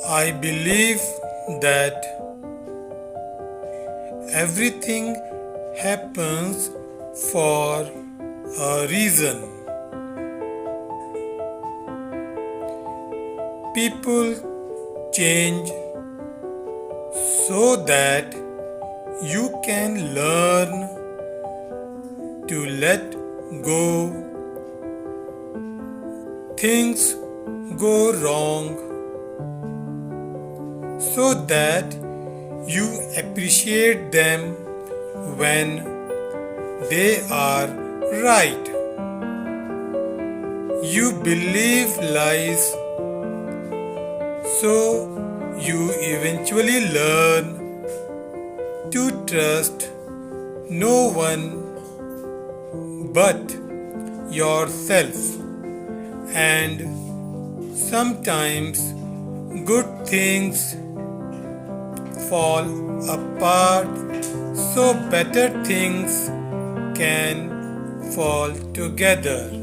I believe that everything happens for a reason. People change so that you can learn to let go. Things go wrong so that you appreciate them when they are right. You believe lies, so you eventually learn to trust no one but yourself. And sometimes good things fall apart so better things can fall together.